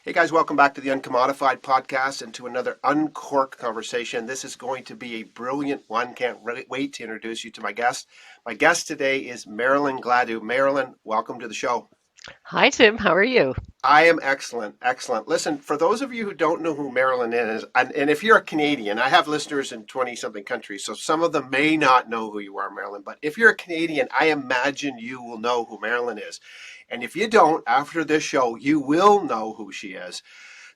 Hey guys, welcome back to the Uncommodified podcast and to another UNCORK conversation. This is going to be a brilliant one. Can't wait to introduce you to my guest. My guest today is Marilyn Gladu. Marilyn, welcome to the show. Hi, Tim. How are you? I am excellent, excellent. Listen, for those of you who don't know who Marilyn is, and if you're a Canadian, I have listeners in 20 something countries, so some of them may not know who you are, Marilyn, but if you're a Canadian, I imagine you will know who Marilyn is. And if you don't, after this show, you will know who she is.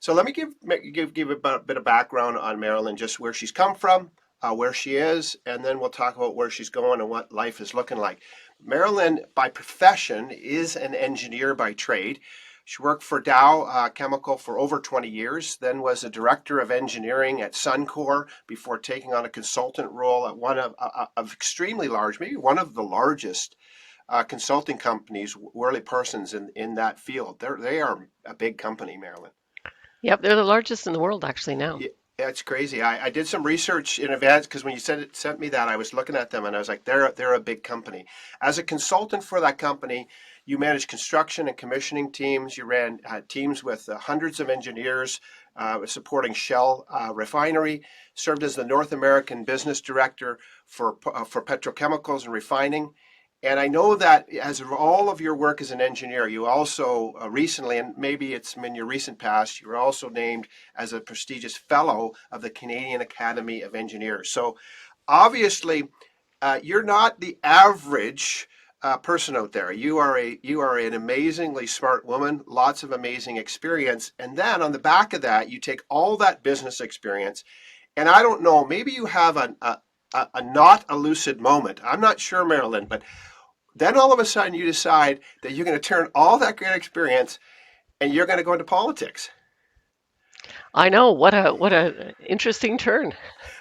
So let me give a bit of background on Marilyn, just where she's come from, where she is, and then we'll talk about where she's going and what life is looking like. Marilyn, by profession, is an engineer by trade. She worked for Dow Chemical for over 20 years, then was a director of engineering at Suncor before taking on a consultant role at one of extremely large, maybe one of the largest consulting companies, Worley Parsons, in that field. They are a big company, Marilyn. Yep, they're the largest in the world actually now. Yeah, it's crazy. I did some research in advance because when you sent me that, I was looking at them and I was like, they're a big company. As a consultant for that company, you managed construction and commissioning teams. You ran teams with hundreds of engineers supporting Shell refinery. Served as the North American business director for petrochemicals and refining. And I know that as all of your work as an engineer, you also recently, and maybe it's in your recent past, you were also named as a prestigious fellow of the Canadian Academy of Engineers. So obviously, you're not the average person out there. You are an amazingly smart woman, lots of amazing experience, and then on the back of that, you take all that business experience, and I don't know, maybe you have a not a lucid moment. I'm not sure, Marilyn, but then all of a sudden you decide that you're going to turn all that great experience and you're going to go into politics. I know what a interesting turn.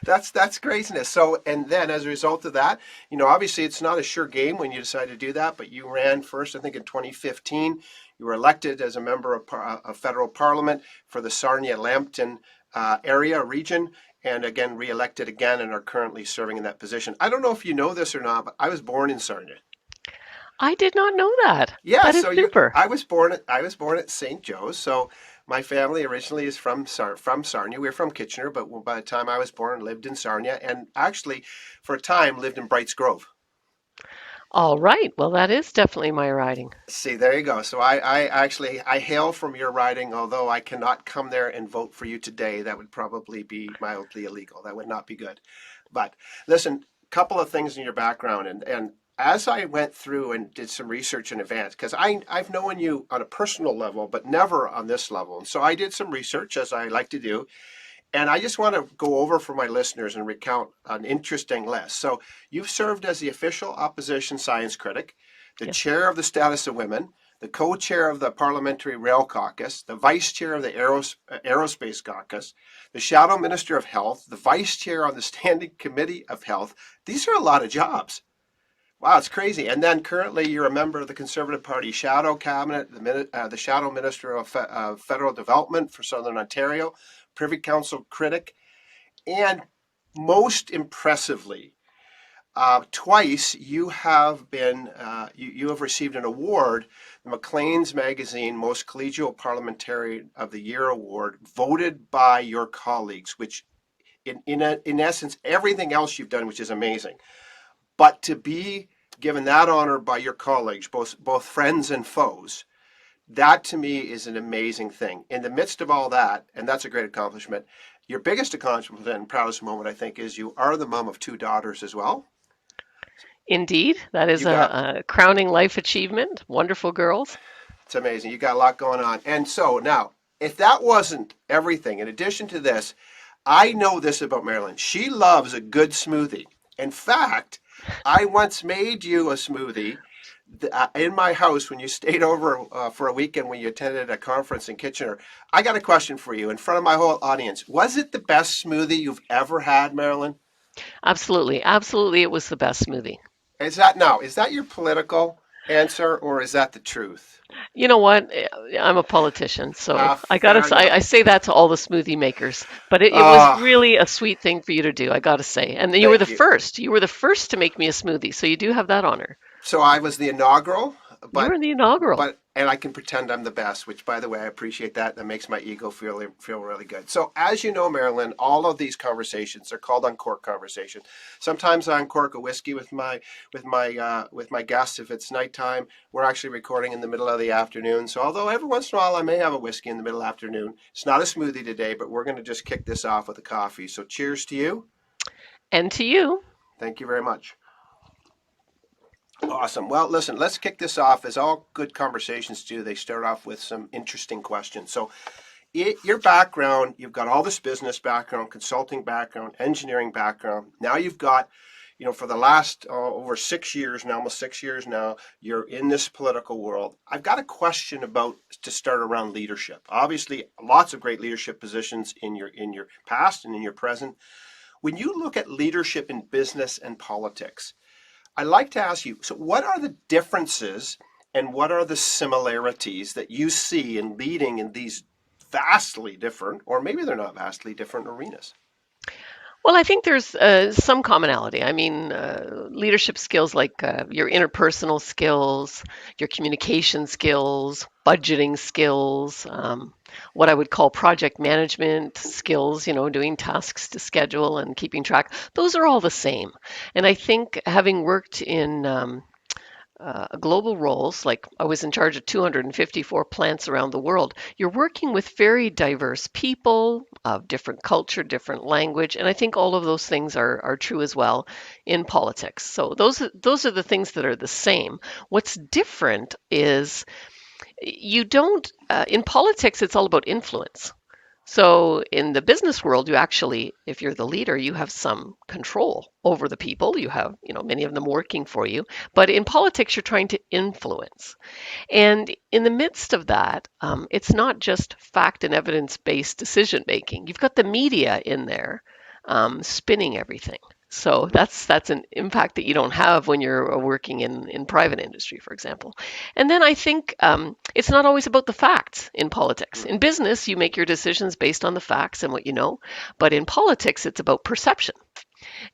That's craziness. So, and then as a result of that, obviously it's not a sure game when you decide to do that, but you ran first, I think in 2015. You were elected as a member of federal parliament for the Sarnia-Lambton area region, and again re-elected again and are currently serving in that position. I don't know if you know this or not, but I was born in Sarnia. I did not know that. Yeah, That is so super. I was born at St. Joe's. So my family originally is from Sarnia. We're from Kitchener, but by the time I was born, lived in Sarnia, and actually, for a time, lived in Brights Grove. All right. Well, that is definitely my riding. See, there you go. So I hail from your riding, although I cannot come there and vote for you today. That would probably be mildly illegal. That would not be good. But listen, couple of things in your background, and as I went through and did some research in advance, because I've known you on a personal level, but never on this level. And so I did some research, as I like to do, and I just want to go over for my listeners and recount an interesting list. So you've served as the official opposition science critic, the Yes. chair of the Status of Women, the co-chair of the Parliamentary Rail Caucus, the vice chair of the Aerospace Caucus, the shadow minister of health, the vice chair on the Standing Committee of Health. These are a lot of jobs. Wow, it's crazy. And then currently you're a member of the Conservative Party Shadow Cabinet, the Shadow Minister of Federal Development for Southern Ontario, Privy Council critic, and most impressively, twice you have received an award, the Maclean's Magazine Most Collegial Parliamentarian of the Year award, voted by your colleagues, which in essence everything else you've done, which is amazing. But to be given that honor by your colleagues, both friends and foes, that to me is an amazing thing. In the midst of all that, and that's a great accomplishment, your biggest accomplishment and proudest moment, I think, is you are the mom of two daughters as well. Indeed, that is You got a crowning life achievement. Wonderful girls. It's amazing. You got a lot going on. And so now, if that wasn't everything, in addition to this, I know this about Marilyn. She loves a good smoothie. In fact, I once made you a smoothie in my house when you stayed over for a weekend when you attended a conference in Kitchener. I got a question for you in front of my whole audience. Was it the best smoothie you've ever had, Marilyn? Absolutely. Absolutely, it was the best smoothie. Is that your political answer or is that the truth? You know what? I'm a politician, so I gotta. Fair I enough. say that to all the smoothie makers. But it was Ah, really a sweet thing for you to do. I gotta say. And then you were the thank you. first. You were the first to make me a smoothie, so you do have that honor. So I was the inaugural. You're but in the inaugural. and I can pretend I'm the best, which, by the way, I appreciate that. That makes my ego feel really good. So, as you know, Marilyn, all of these conversations are called uncork conversations. Sometimes I uncork a whiskey with my guests if it's nighttime. We're actually recording in the middle of the afternoon. So, although every once in a while I may have a whiskey in the middle of the afternoon, it's not a smoothie today. But we're going to just kick this off with a coffee. So, cheers to you. And to you. Thank you very much. Awesome. Well, listen, let's kick this off. As all good conversations do, they start off with some interesting questions. So, your background, you've got all this business background, consulting background, engineering background. Now you've got, for the last over 6 years now, almost 6 years now, you're in this political world. I've got a question about to start around leadership. Obviously, lots of great leadership positions in your past and in your present. When you look at leadership in business and politics, I'd like to ask you, so what are the differences and what are the similarities that you see in leading in these vastly different, or maybe they're not vastly different arenas? Well, I think there's some commonality. I mean, leadership skills like your interpersonal skills, your communication skills, budgeting skills, what I would call project management skills, doing tasks to schedule and keeping track, those are all the same. And I think having worked in global roles, like I was in charge of 254 plants around the world, you're working with very diverse people of different culture, different language, and I think all of those things are true as well in politics. So those are the things that are the same. What's different is you don't in politics it's all about influence. So in the business world, you actually, if you're the leader, you have some control over the people. You have, many of them working for you. But in politics, you're trying to influence. And in the midst of that, it's not just fact and evidence-based decision making. You've got the media in there spinning everything. So that's an impact that you don't have when you're working in private industry, for example. And then I think it's not always about the facts in politics. In business, you make your decisions based on the facts and what you know, but in politics, it's about perception,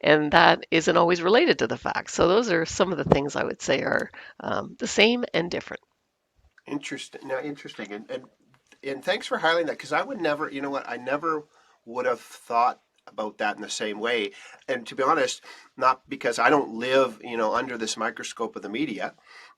and that isn't always related to the facts. So those are some of the things I would say are the same and different. Interesting. Now, interesting, and thanks for highlighting that because I would never, you know what, I never would have thought about that in the same way. And to be honest, not because I don't live, under this microscope of the media.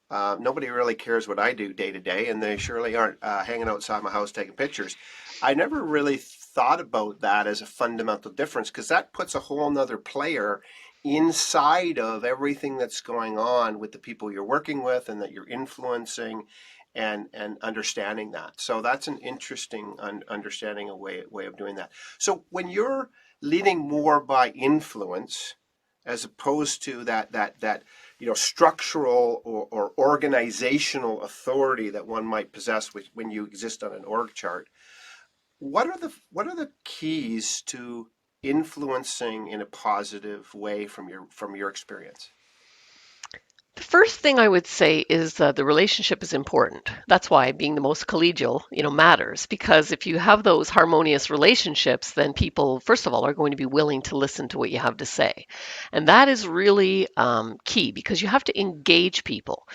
Nobody really cares what I do day to day, and they surely aren't hanging outside my house taking pictures. I never really thought about that as a fundamental difference because that puts a whole nother player inside of everything that's going on with the people you're working with and that you're influencing and understanding that. So that's an interesting understanding, a way of doing that. So when you're leading more by influence as opposed to that structural or organizational authority that one might possess when you exist on an org chart, what are the keys to influencing in a positive way from your experience? The first thing I would say is the relationship is important. That's why being the most collegial, matters. Because if you have those harmonious relationships, then people, first of all, are going to be willing to listen to what you have to say, and that is really key because you have to engage people.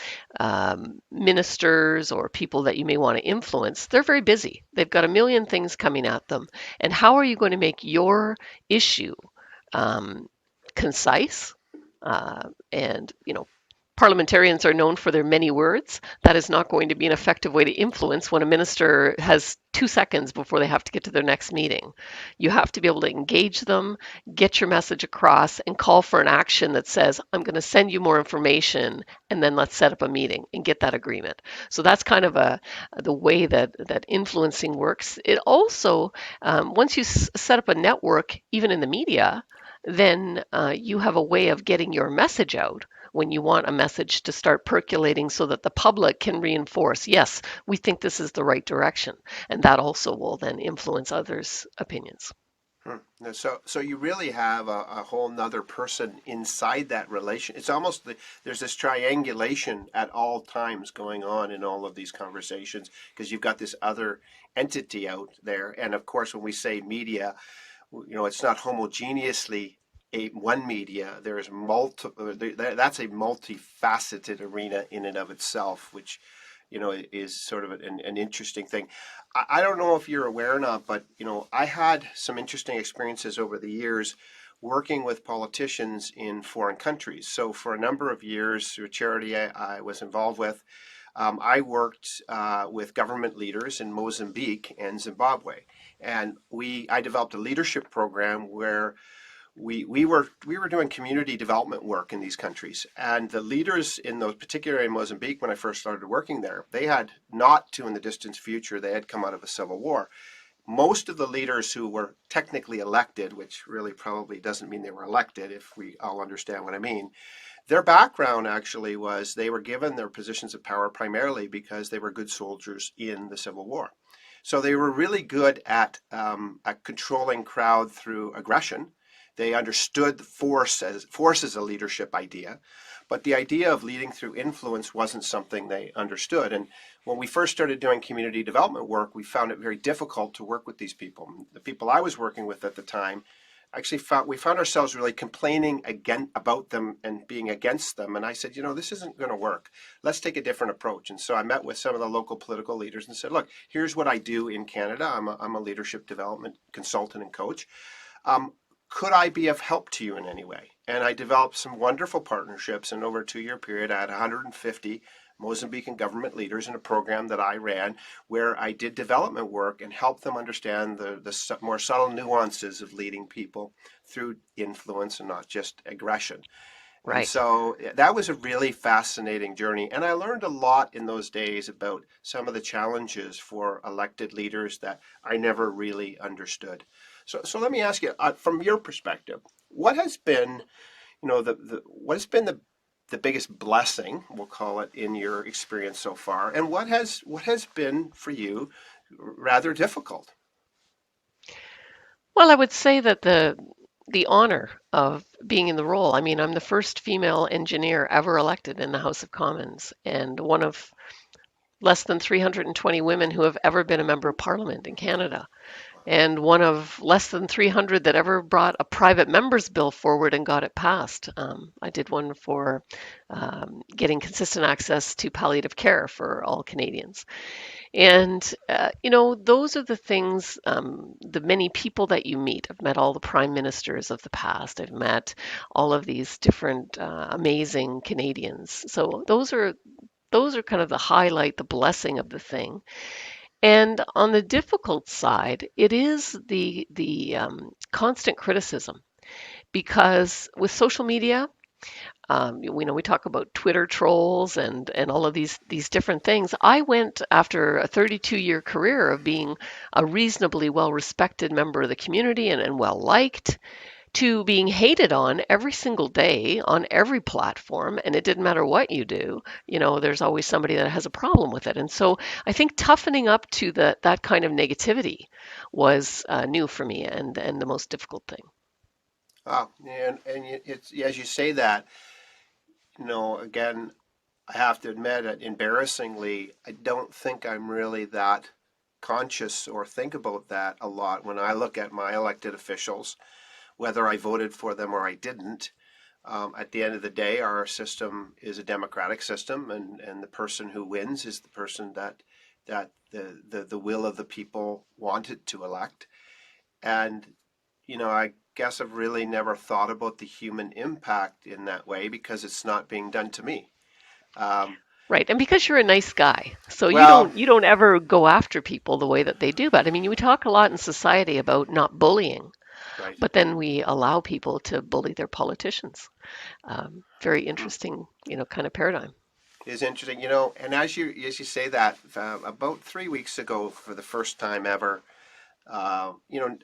Ministers or people that you may want to influence, they're very busy. They've got a million things coming at them, and how are you going to make your issue um, concise? And parliamentarians are known for their many words. That is not going to be an effective way to influence when a minister has 2 seconds before they have to get to their next meeting. You have to be able to engage them, get your message across, and call for an action that says, I'm going to send you more information, and then let's set up a meeting and get that agreement. So that's kind of the way that influencing works. It also, once you set up a network, even in the media, then you have a way of getting your message out when you want a message to start percolating so that the public can reinforce, yes, we think this is the right direction. And that also will then influence others' opinions. So you really have a whole nother person inside that relation. It's almost there's this triangulation at all times going on in all of these conversations because you've got this other entity out there. And of course, when we say media, it's not homogeneously one media. There's that's a multifaceted arena in and of itself, which is sort of an interesting thing. I don't know if you're aware or not, but I had some interesting experiences over the years working with politicians in foreign countries. So for a number of years, through a charity I was involved with, I worked with government leaders in Mozambique and Zimbabwe, and I developed a leadership program where we were doing community development work in these countries, and the leaders in those, particularly in Mozambique, when I first started working there, they had not to in the distant future, they had come out of a civil war. Most of the leaders who were technically elected, which really probably doesn't mean they were elected if we all understand what I mean, their background actually was they were given their positions of power primarily because they were good soldiers in the Civil War. So they were really good at controlling crowd through aggression. They understood force as a leadership idea, but the idea of leading through influence wasn't something they understood. And when we first started doing community development work, we found it very difficult to work with these people. The people I was working with at the time actually found ourselves really complaining again about them and being against them. And I said, this isn't going to work. Let's take a different approach. And so I met with some of the local political leaders and said, look, here's what I do in Canada. I'm a leadership development consultant and coach. Could I be of help to you in any way? And I developed some wonderful partnerships. And over a 2-year period, I had 150 Mozambican government leaders in a program that I ran where I did development work and helped them understand the more subtle nuances of leading people through influence and not just aggression. And Right. so that was a really fascinating journey. And I learned a lot in those days about some of the challenges for elected leaders that I never really understood. So let me ask you, from your perspective, what has been, what has been the biggest blessing, we'll call it, in your experience so far, and what has been for you rather difficult? Well, I would say that the honor of being in the role. I mean, I'm the first female engineer ever elected in the House of Commons, and one of less than 320 women who have ever been a member of Parliament in Canada, and one of less than 300 that ever brought a private member's bill forward and got it passed. I did one for getting consistent access to palliative care for all Canadians. And, those are the things, the many people that you meet. I've met all the prime ministers of the past. I've met all of these different amazing Canadians. So those are kind of the highlight, the blessing of the thing. And on the difficult side, it is the constant criticism because with social media, we talk about Twitter trolls and all of these different things. I went after a 32-year career of being a reasonably well respected member of the community and well liked to being hated on every single day on every platform, and it didn't matter what you do. There's always somebody that has a problem with it. And so I think toughening up to that kind of negativity was new for me and the most difficult thing. And it's as you say that, again, I have to admit it, embarrassingly, I don't think I'm really that conscious or think about that a lot when I look at my elected officials, whether I voted for them or I didn't. At the end of the day, our system is a democratic system, and the person who wins is the person that the will of the people wanted to elect. And I guess I've really never thought about the human impact in that way because it's not being done to me. Um, Right. And because you're a nice guy, so you well, don't you don't ever go after people the way that they do. But I mean, we talk a lot in society about not bullying, right. but then we allow people to bully their politicians. Very Hmm. interesting, kind of paradigm. Is interesting, and as you say that, about 3 weeks ago, for the first time ever, uh, you know,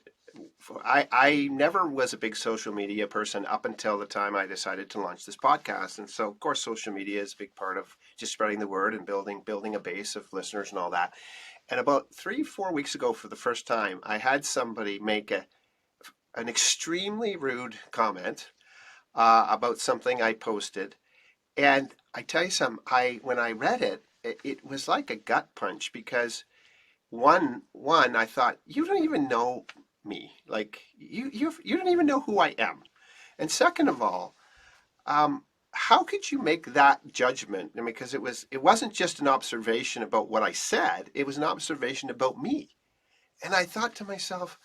I never was a big social media person up until the time I decided to launch this podcast, and so of course social media is a big part of just spreading the word and building a base of listeners and all that. And about 3 4 weeks ago, for the first time, I had somebody make an extremely rude comment about something I posted. And I tell you something, when I read it was like a gut punch because one I thought, you don't even know me, like you don't even know who I am. And second of all, how could you make that judgment? I mean, because it wasn't just an observation about what I said; it was an observation about me. And I thought to myself,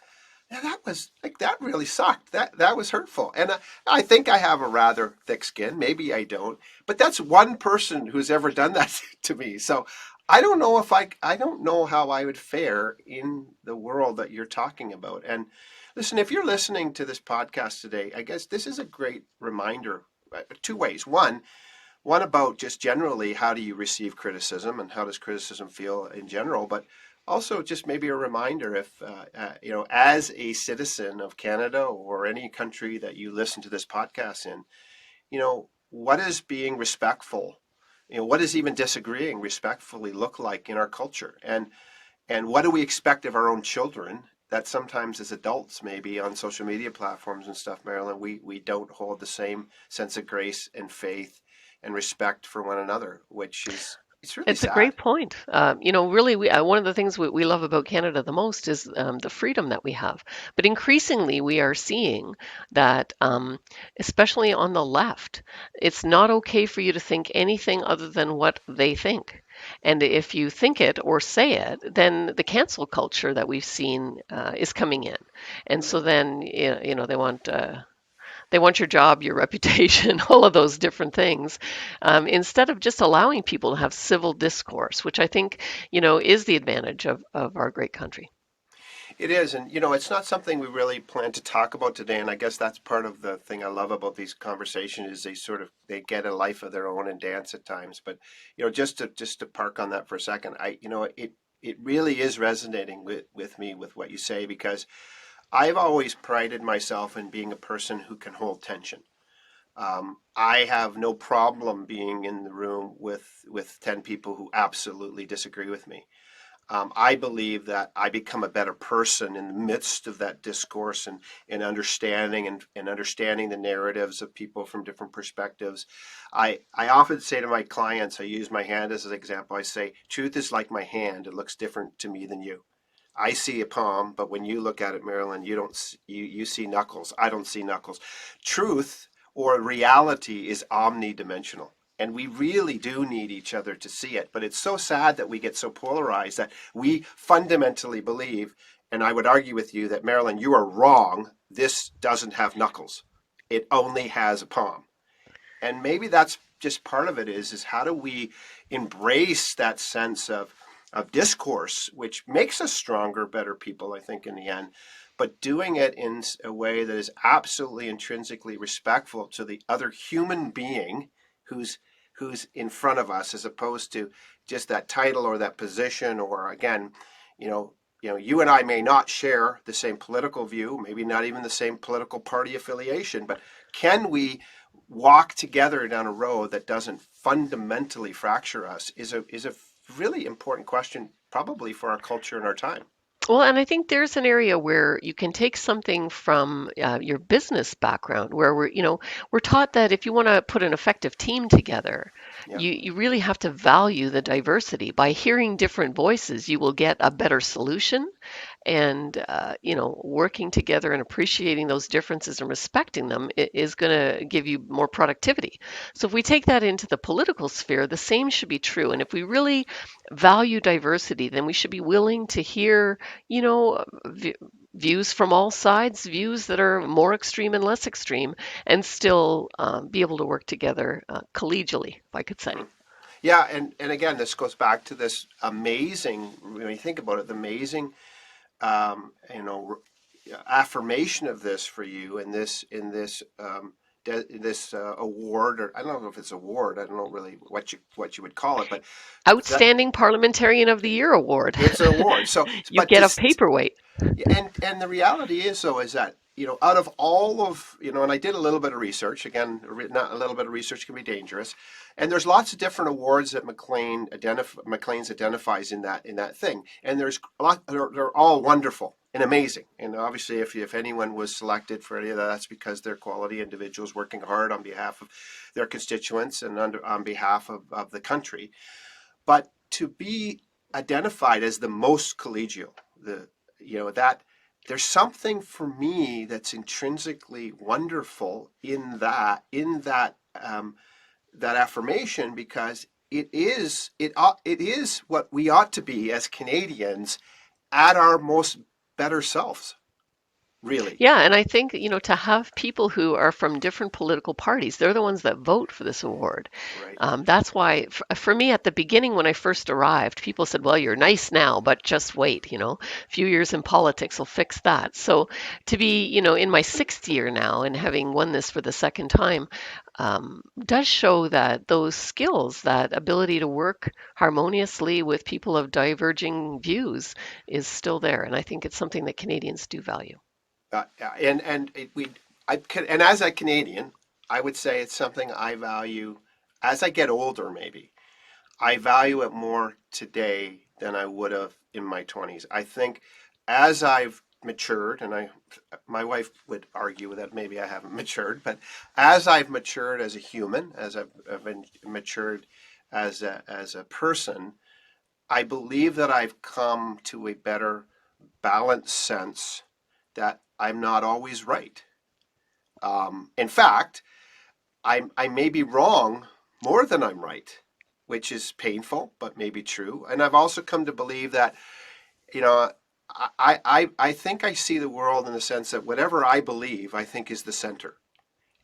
yeah, that was like that really sucked. That was hurtful. And I think I have a rather thick skin. Maybe I don't. But that's one person who's ever done that to me. So I don't know if I don't know how I would fare in the world that you're talking about. And listen, if you're listening to this podcast today, I guess this is a great reminder. Two ways. One about just generally how do you receive criticism and how does criticism feel in general, but also just maybe a reminder if as a citizen of Canada or any country that you listen to this podcast in, what is being respectful, what does even disagreeing respectfully look like in our culture, and what do we expect of our own children that sometimes as adults, maybe on social media platforms and stuff, Marilyn, we don't hold the same sense of grace and faith and respect for one another, which is it's really It's a sad. great point. Really, one of the things we love about Canada the most is the freedom that we have. But increasingly, we are seeing that, especially on the left, it's not okay for you to think anything other than what they think. And if you think it or say it, then the cancel culture that we've seen is coming in. And so then, they want your job, your reputation, all of those different things, instead of just allowing people to have civil discourse, which I think, is the advantage of our great country. It is, and it's not something we really plan to talk about today. And I guess that's part of the thing I love about these conversations is they get a life of their own and dance at times. But just to park on that for a second, it really is resonating with me with what you say because I've always prided myself in being a person who can hold tension. I have no problem being in the room with 10 people who absolutely disagree with me. I believe that I become a better person in the midst of that discourse and understanding and understanding the narratives of people from different perspectives. I often say to my clients, I use my hand as an example. I say, truth is like my hand. It looks different to me than you. I see a palm, but when you look at it, Marilyn, you don't. You see knuckles. I don't see knuckles. Truth or reality is omnidimensional. And we really do need each other to see it. But it's so sad that we get so polarized that we fundamentally believe, and I would argue with you that, Marilyn, you are wrong. This doesn't have knuckles. It only has a palm. And maybe that's just part of it is how do we embrace that sense of discourse, which makes us stronger, better people, I think, in the end, but doing it in a way that is absolutely intrinsically respectful to the other human being who's who's in front of us, as opposed to just that title or that position, or again, you and I may not share the same political view, maybe not even the same political party affiliation, but can we walk together down a road that doesn't fundamentally fracture us is a really important question, probably for our culture and our time. Well, and I think there's an area where you can take something from your business background, where we're taught that if you want to put an effective team together, Yeah. you really have to value the diversity. By hearing different voices, you will get a better solution, and working together and appreciating those differences and respecting them is going to give you more productivity. So if we take that into the political sphere, the same should be true. And if we really value diversity, then we should be willing to hear you know v- views from all sides, views that are more extreme and less extreme, and still be able to work together collegially, if I could say. Mhm. Yeah, and again, this goes back to this amazing, when you think about it, the amazing, um, you know, affirmation of this for you in this award, or I don't know if it's award. I don't know really what you would call it, but that Outstanding Parliamentarian of the Year award. it's an award. So, You but get a this paperweight. and the reality is though is that out of all of and I did a little bit of research. Again, not a little bit of research can be dangerous, and there's lots of different awards that Maclean's identifies in that thing, and there's a lot. They're all wonderful and amazing, and obviously if anyone was selected for any of that, that's because they're quality individuals working hard on behalf of their constituents and on behalf of the country. But to be identified as the most collegial, that there's something for me that's intrinsically wonderful in that affirmation, because it is what we ought to be as Canadians at our most better selves, really. Yeah, and I think, to have people who are from different political parties, they're the ones that vote for this award. Right. That's why, for me, at the beginning when I first arrived, people said, well, you're nice now, but just wait, a few years in politics will fix that. So to be, in my sixth year now and having won this for the second time, does show that those skills, that ability to work harmoniously with people of diverging views is still there. And I think it's something that Canadians do value. And as a Canadian, I would say it's something I value as I get older. Maybe I value it more today than I would have in my 20s. I think as I've matured, and my wife would argue that maybe I haven't matured, but as I've matured as a human, as I've been matured as a person, I believe that I've come to a better balanced sense that I'm not always right. In fact, I may be wrong more than I'm right, which is painful, but maybe true. And I've also come to believe that, you know, I think I see the world in the sense that whatever I believe, I think is the center.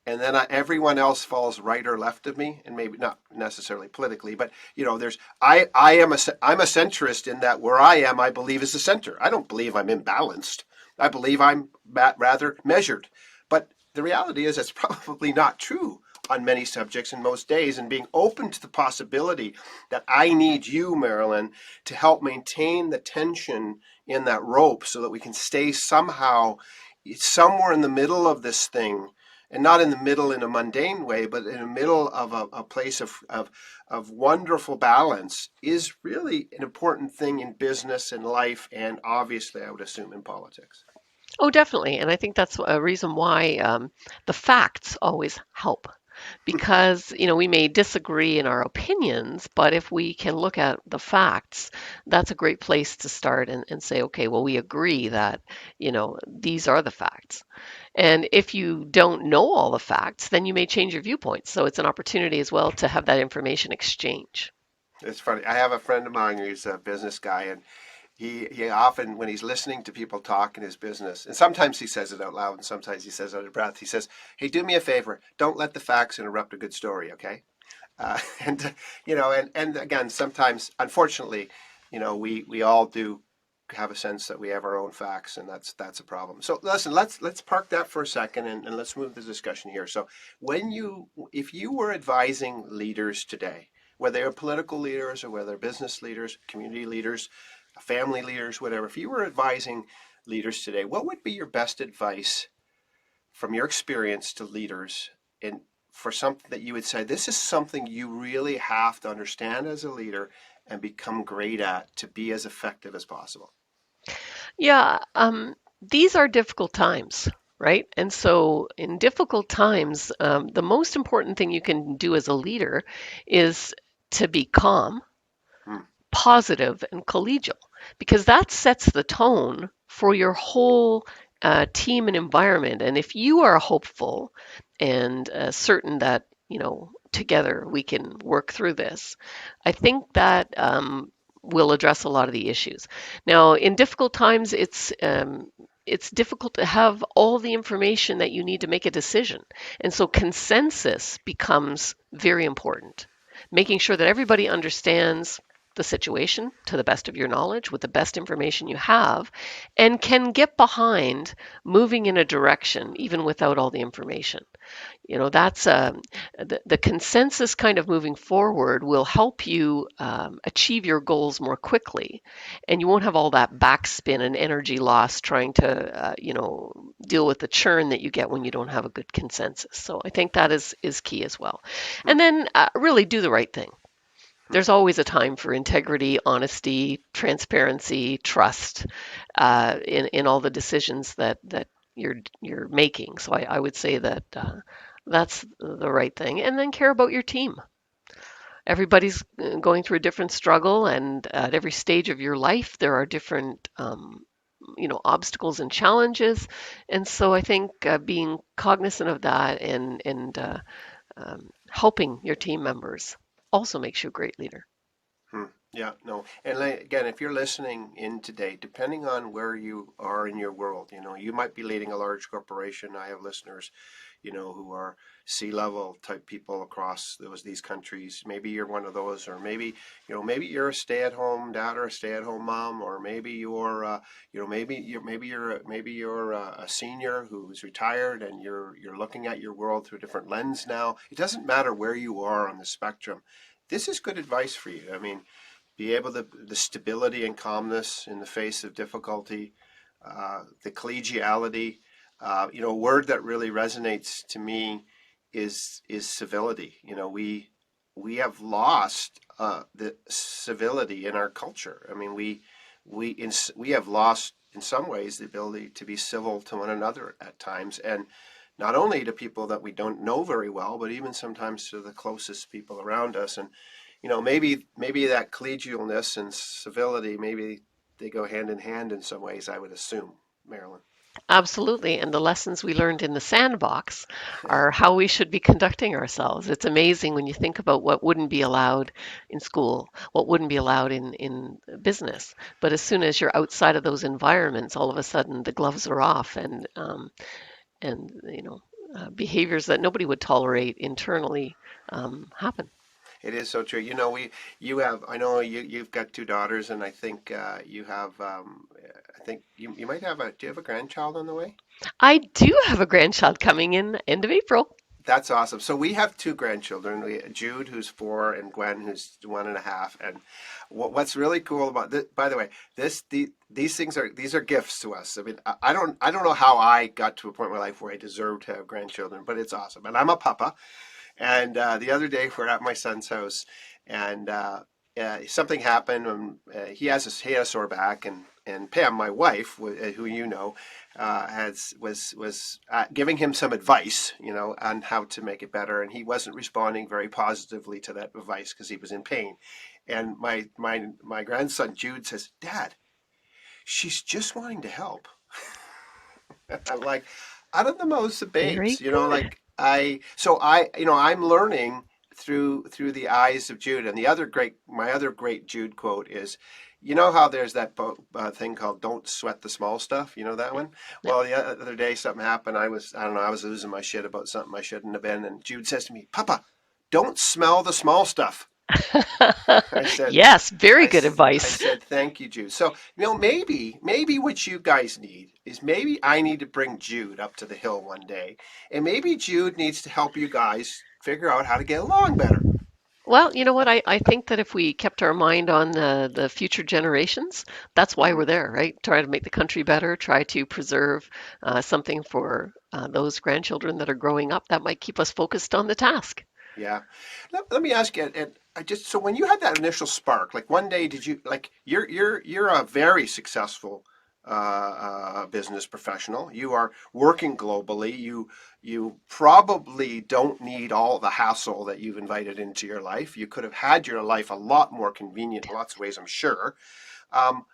And then everyone else falls right or left of me, and maybe not necessarily politically, but there's I'm a centrist in that where I am, I believe is the center. I don't believe I'm imbalanced. I believe I'm rather measured. But the reality is that's probably not true on many subjects in most days, and being open to the possibility that I need you, Marilyn, to help maintain the tension in that rope so that we can stay somehow somewhere in the middle of this thing, and not in the middle in a mundane way, but in the middle of a place of wonderful balance, is really an important thing in business and life, and obviously, I would assume, in politics. Oh, definitely. And I think that's a reason why the facts always help. Because, we may disagree in our opinions, but if we can look at the facts, that's a great place to start and say, okay, well, we agree that, these are the facts. And if you don't know all the facts, then you may change your viewpoint. So it's an opportunity as well to have that information exchange. It's funny. I have a friend of mine who's a business guy, and he often, when he's listening to people talk in his business, and sometimes he says it out loud, and sometimes he says it under breath. He says, "Hey, do me a favor. Don't let the facts interrupt a good story, okay?" And and again, sometimes, unfortunately, we all do have a sense that we have our own facts, and that's a problem. So listen, let's park that for a second, and let's move the discussion here. So if you were advising leaders today, whether they're political leaders or whether they're business leaders, community leaders, family leaders, whatever, if you were advising leaders today, what would be your best advice from your experience to leaders, and for something that you would say, this is something you really have to understand as a leader and become great at to be as effective as possible? Yeah, these are difficult times, right? And so in difficult times, the most important thing you can do as a leader is to be calm, Hmm. positive, and collegial, because that sets the tone for your whole team and environment. And if you are hopeful and certain that, together we can work through this, I think that will address a lot of the issues. Now, in difficult times, it's difficult to have all the information that you need to make a decision. And so consensus becomes very important. Making sure that everybody understands the situation to the best of your knowledge with the best information you have and can get behind moving in a direction even without all the information. That's the consensus kind of moving forward will help you achieve your goals more quickly, and you won't have all that backspin and energy loss trying to, deal with the churn that you get when you don't have a good consensus. So I think that is key as well. Hmm. And then really do the right thing. There's always a time for integrity, honesty, transparency, trust in all the decisions that you're making. So I would say that that's the right thing. And then care about your team. Everybody's going through a different struggle, and at every stage of your life, there are different obstacles and challenges. And so I think being cognizant of that and helping your team members also makes you a great leader. Hmm. Yeah, no. And again, if you're listening in today, depending on where you are in your world, you might be leading a large corporation. I have listeners, who are C-level type people across these countries. Maybe you're one of those, or maybe you're a stay-at-home dad or a stay-at-home mom, or maybe you're a senior who's retired and you're looking at your world through a different lens now. It doesn't matter where you are on the spectrum. This is good advice for you. I mean, be able to the stability and calmness in the face of difficulty, the collegiality. A word that really resonates to me is civility. We have lost the civility in our culture. I mean, we have lost in some ways the ability to be civil to one another at times, and not only to people that we don't know very well, but even sometimes to the closest people around us. And maybe that collegialness and civility, maybe they go hand in hand in some ways, I would assume, Marilyn. Absolutely. And the lessons we learned in the sandbox Yeah. are how we should be conducting ourselves. It's amazing when you think about what wouldn't be allowed in school, what wouldn't be allowed in business. But as soon as you're outside of those environments, all of a sudden the gloves are off and behaviors that nobody would tolerate internally happen. It is so true. I know you've got two daughters, and I think you have, I think you might do you have a grandchild on the way? I do have a grandchild coming in end of April. That's awesome. So we have two grandchildren. Jude, who's 4, and Gwen, who's 1.5. And what's really cool about this, by the way, these are gifts to us. I mean, I don't know how I got to a point in my life where I deserve to have grandchildren, but it's awesome. And I'm a papa. And the other day we're at my son's house, and something happened. He had a sore back, and Pam, my wife, who has was giving him some advice, on how to make it better, and he wasn't responding very positively to that advice because he was in pain. And my grandson Jude says, "Dad, she's just wanting to help." I'm like, I don't know most of babes, Very good. like I'm learning through the eyes of Jude. And my other great Jude quote is, how there's that thing called "Don't sweat the small stuff." You know that one? Yep. Well, the other day something happened. I don't know. I was losing my shit about something I shouldn't have been, and Jude says to me, "Papa, don't smell the small stuff." I said, Yes, very I, good I advice. said, thank you, Jude. So, maybe what you guys need is maybe I need to bring Jude up to the hill one day. And maybe Jude needs to help you guys figure out how to get along better. Well, you know what? I think that if we kept our mind on the future generations, that's why Hmm. we're there, right? Try to make the country better, try to preserve something for those grandchildren that are growing up that might keep us focused on the task. Yeah. Let me ask you, and so when you had that initial spark, like one day, did you like you're a very successful business professional. You are working globally. You probably don't need all the hassle that you've invited into your life. You could have had your life a lot more convenient in lots of ways, I'm sure. Um,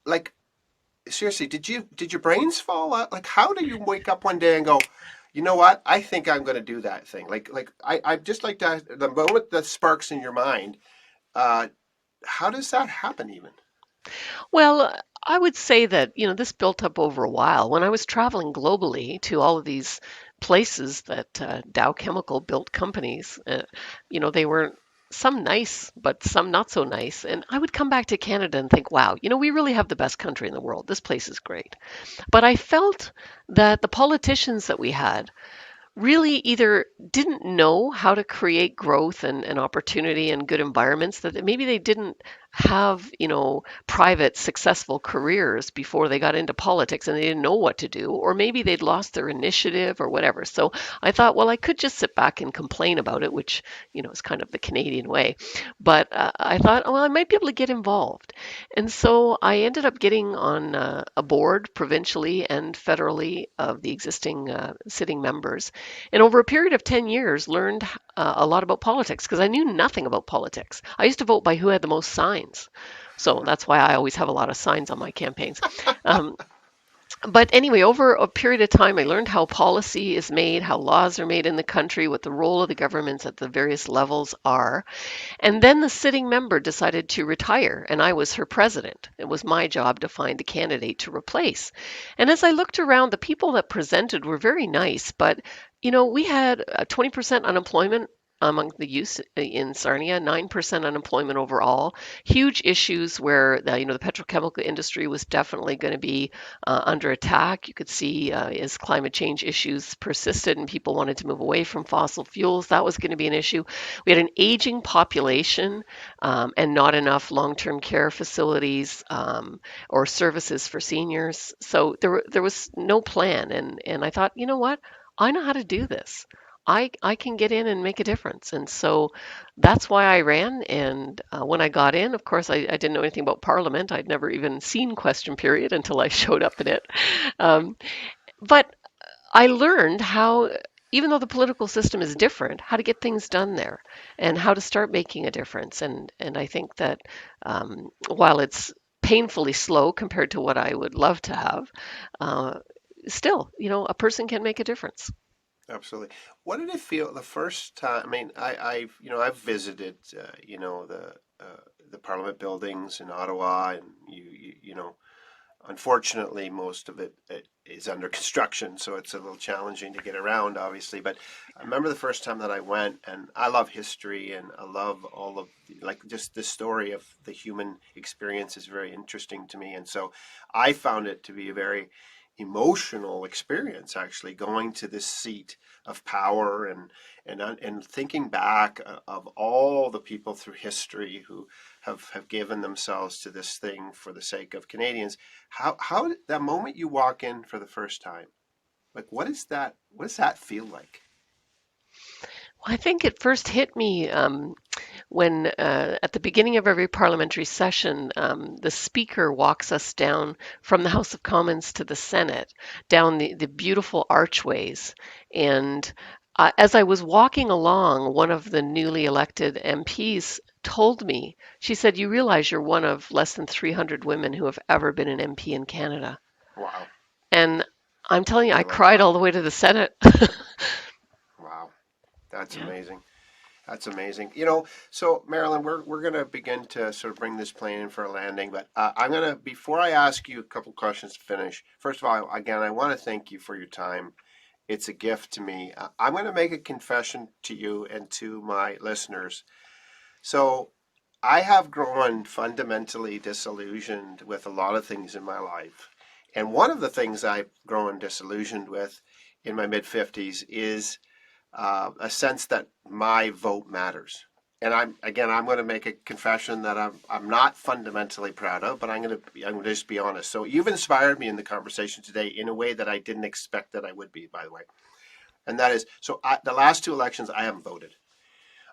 like seriously, did your brains fall out? Like, how do you wake up one day and go, you know what? I think I'm going to do that thing. I just like that the moment that sparks in your mind. Uh, how does that happen? Even. Well, I would say that, this built up over a while. When I was traveling globally to all of these places that Dow Chemical built companies, they weren't some nice, but some not so nice. And I would come back to Canada and think, wow, we really have the best country in the world. This place is great. But I felt that the politicians that we had really either didn't know how to create growth and opportunity and good environments, that maybe they didn't have private successful careers before they got into politics and they didn't know what to do, or maybe they'd lost their initiative or whatever. So I thought, well, I could just sit back and complain about it, which is kind of the Canadian way. But I thought, well, I might be able to get involved. And so I ended up getting on a board provincially and federally of the existing sitting members, and over a period of 10 years learned a lot about politics because I knew nothing about politics. I used to vote by who had the most signs. signs. So that's why I always have a lot of signs on my campaigns. Um, but anyway, over a period of time, I learned how policy is made, how laws are made in the country, what the role of the governments at the various levels are. And then the sitting member decided to retire, and I was her president. It was my job to find a candidate to replace. And as I looked around, the people that presented were very nice, but we had 20% unemployment among the youth in Sarnia, 9% unemployment overall. Huge issues where the petrochemical industry was definitely going to be under attack. You could see as climate change issues persisted and people wanted to move away from fossil fuels, that was going to be an issue. We had an aging population and not enough long-term care facilities or services for seniors. So there was no plan. And I thought, you know what? I know how to do this. I can get in and make a difference. And so that's why I ran. And when I got in, of course, I didn't know anything about Parliament. I'd never even seen question period until I showed up in it. Um, but I learned how, even though the political system is different, how to get things done there and how to start making a difference. And I think that while it's painfully slow compared to what I would love to have, uh, still, a person can make a difference. Absolutely. What did it feel the first time? I mean, I've visited, the Parliament buildings in Ottawa, and unfortunately, most of it is under construction, so it's a little challenging to get around, obviously. But I remember the first time that I went, and I love history, and I love all of like just the story of the human experience is very interesting to me, and so I found it to be a very emotional experience actually going to this seat of power and thinking back of all the people through history who have given themselves to this thing for the sake of Canadians. How that moment you walk in for the first time, like what does that feel like? Well, I think it first hit me when, at the beginning of every parliamentary session, the Speaker walks us down from the House of Commons to the Senate, down the beautiful archways. And as I was walking along, one of the newly elected MPs told me, she said, "You realize you're one of less than 300 women who have ever been an MP in Canada." Wow. And I'm telling you, I I love cried that. all the way to the Senate. Wow. That's Yeah. amazing. That's amazing. So Marilyn, we're going to begin to sort of bring this plane in for a landing, but I'm going to, before I ask you a couple questions to finish, first of all, again, I want to thank you for your time. It's a gift to me. I'm going to make a confession to you and to my listeners. So I have grown fundamentally disillusioned with a lot of things in my life. And one of the things I've grown disillusioned with in my mid 50s is a sense that my vote matters. And I'm going to make a confession that I'm not fundamentally proud of, but I'm going to just be honest. So you've inspired me in the conversation today in a way that I didn't expect that I would be, by the way. And that is, the last two elections I haven't voted.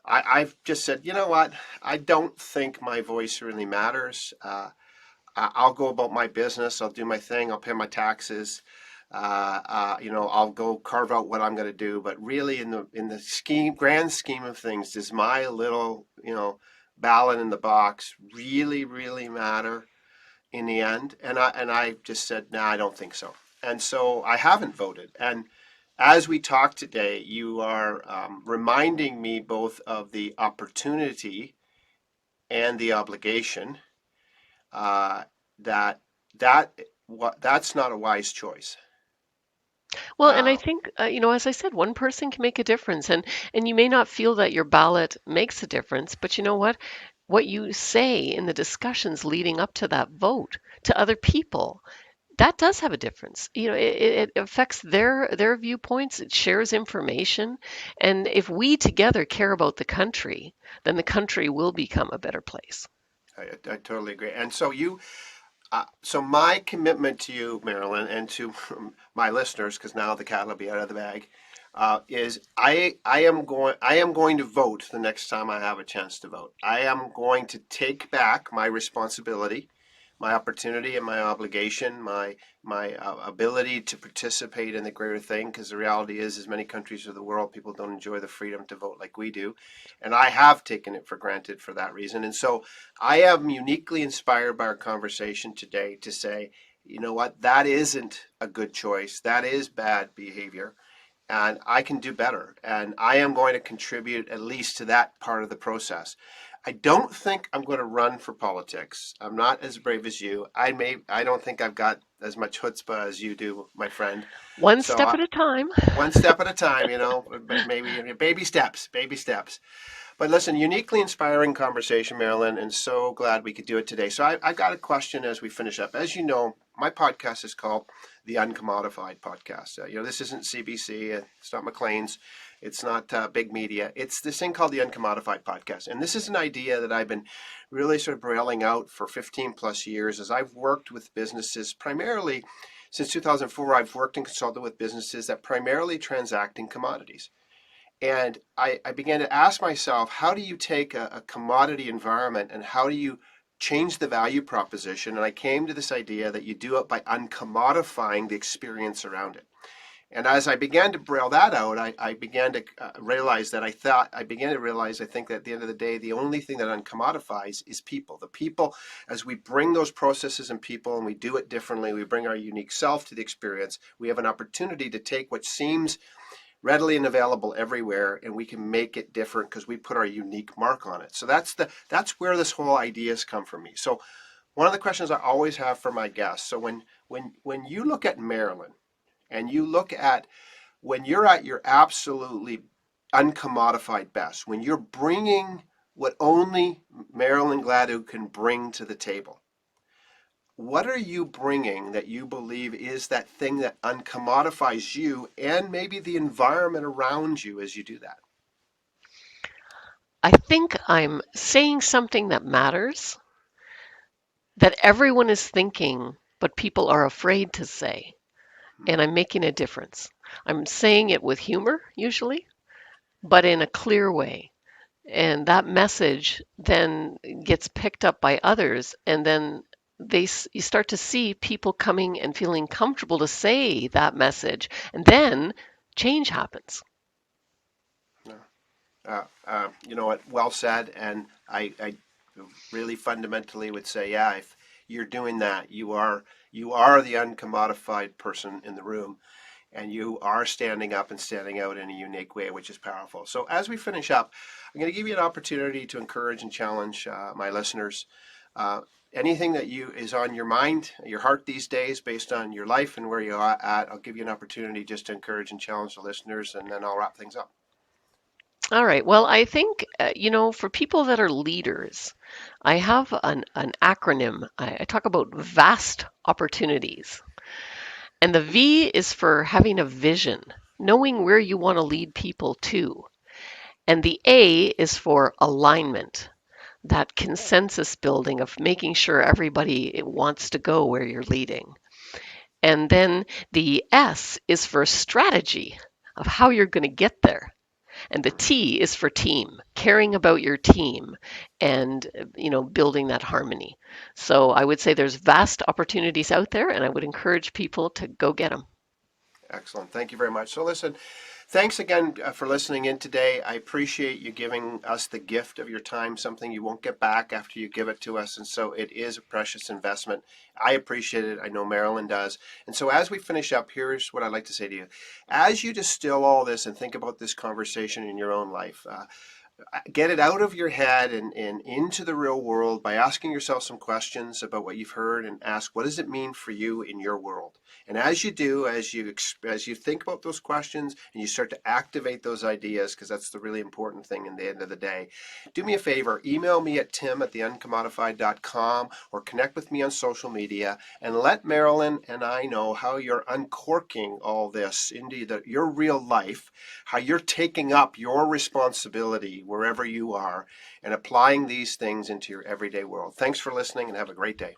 I've just said, you know what? I don't think my voice really matters. I'll go about my business. I'll do my thing. I'll pay my taxes. I'll go carve out what I'm going to do. But really, in the grand scheme of things, does my little, ballot in the box really, really matter in the end? And I just said, no, I don't think so. And so I haven't voted. And as we talk today, you are reminding me both of the opportunity and the obligation uh, that that's not a wise choice. Well, and I Uh, think, as I said, one person can make a difference, and you may not feel that your ballot makes a difference, but you know what? What you say in the discussions leading up to that vote to other people, that does have a difference. It affects their viewpoints. It shares information, and if we together care about the country, then the country will become a better place. I totally agree. And so my commitment to you, Marilyn, and to my listeners, because now the cat will be out of the bag, is I am going to vote the next time I have a chance to vote. I am going to take back my responsibility my opportunity and my obligation, my ability to participate in the greater thing. Because the reality is many countries of the world, people don't enjoy the freedom to vote like we do, and I have taken it for granted for that reason. And so I am uniquely inspired by our conversation today to say, you know what, that isn't a good choice. That is bad behavior, and I can do better. And I am going to contribute at least to that part of the process. I don't think I'm going to run for politics. I'm not as brave as you. I don't think I've got as much chutzpah as you do, my friend. One So step at a time. one step at a time, but maybe baby steps, baby steps. But listen, uniquely inspiring conversation, Marilyn, and so glad we could do it today. So I've got a question as we finish up. As you know, my podcast is called the Uncommodified Podcast. This isn't CBC, it's not Maclean's, it's not big media. It's this thing called the Uncommodified Podcast. And this is an idea that I've been really sort of brailing out for 15 plus years as I've worked with businesses primarily. Since 2004, I've worked and consulted with businesses that primarily transact in commodities. And I began to ask myself, how do you take a commodity environment and how do you change the value proposition? And I came to this idea that you do it by uncommodifying the experience around it. And as I began to braille that out, I began to realize that I think that at the end of the day, the only thing that uncommodifies is people. The people, as we bring those processes and people and we do it differently, we bring our unique self to the experience, we have an opportunity to take what seems readily and available everywhere, and we can make it different because we put our unique mark on it. So that's where this whole idea has come from me. So one of the questions I always have for my guests. So when you look at Marilyn and you look at when you're at your absolutely uncommodified best, when you're bringing what only Marilyn Gladu can bring to the table, what are you bringing that you believe is that thing that uncommodifies you and maybe the environment around you as you do that? I think I'm saying something that matters, that everyone is thinking, but people are afraid to say. And I'm making a difference. I'm saying it with humor, usually, but in a clear way. And that message then gets picked up by others, and then you start to see people coming and feeling comfortable to say that message, and then change happens. You know what? Well said. And I really fundamentally would say, yeah, if you're doing that, you are the uncommodified person in the room, and you are standing up and standing out in a unique way, which is powerful. So as we finish up, I'm going to give you an opportunity to encourage and challenge my listeners. Uh, Anything that is on your mind, your heart these days, based on your life and where you are at, I'll give you an opportunity just to encourage and challenge the listeners, and then I'll wrap things up. All right. Well, I think, for people that are leaders, I have an acronym. I talk about vast opportunities. And the V is for having a vision, knowing where you want to lead people to. And the A is for alignment, that consensus building of making sure everybody wants to go where you're leading. And then the S is for strategy of how you're going to get there. And the T is for team, caring about your team and building that harmony. So I would say there's vast opportunities out there, and I would encourage people to go get them. Excellent. Thank you very much. So listen, thanks again for listening in today. I appreciate you giving us the gift of your time, something you won't get back after you give it to us. And so it is a precious investment. I appreciate it. I know Marilyn does. And so as we finish up, here's what I'd like to say to you. As you distill all this and think about this conversation in your own life, get it out of your head and into the real world by asking yourself some questions about what you've heard, and ask, what does it mean for you in your world? And as you do, as you think about those questions and you start to activate those ideas, because that's the really important thing in the end of the day, do me a favor, email me at tim@theuncomodified.com or connect with me on social media and let Marilyn and I know how you're uncorking all this into your real life, how you're taking up your responsibility wherever you are and applying these things into your everyday world. Thanks for listening and have a great day.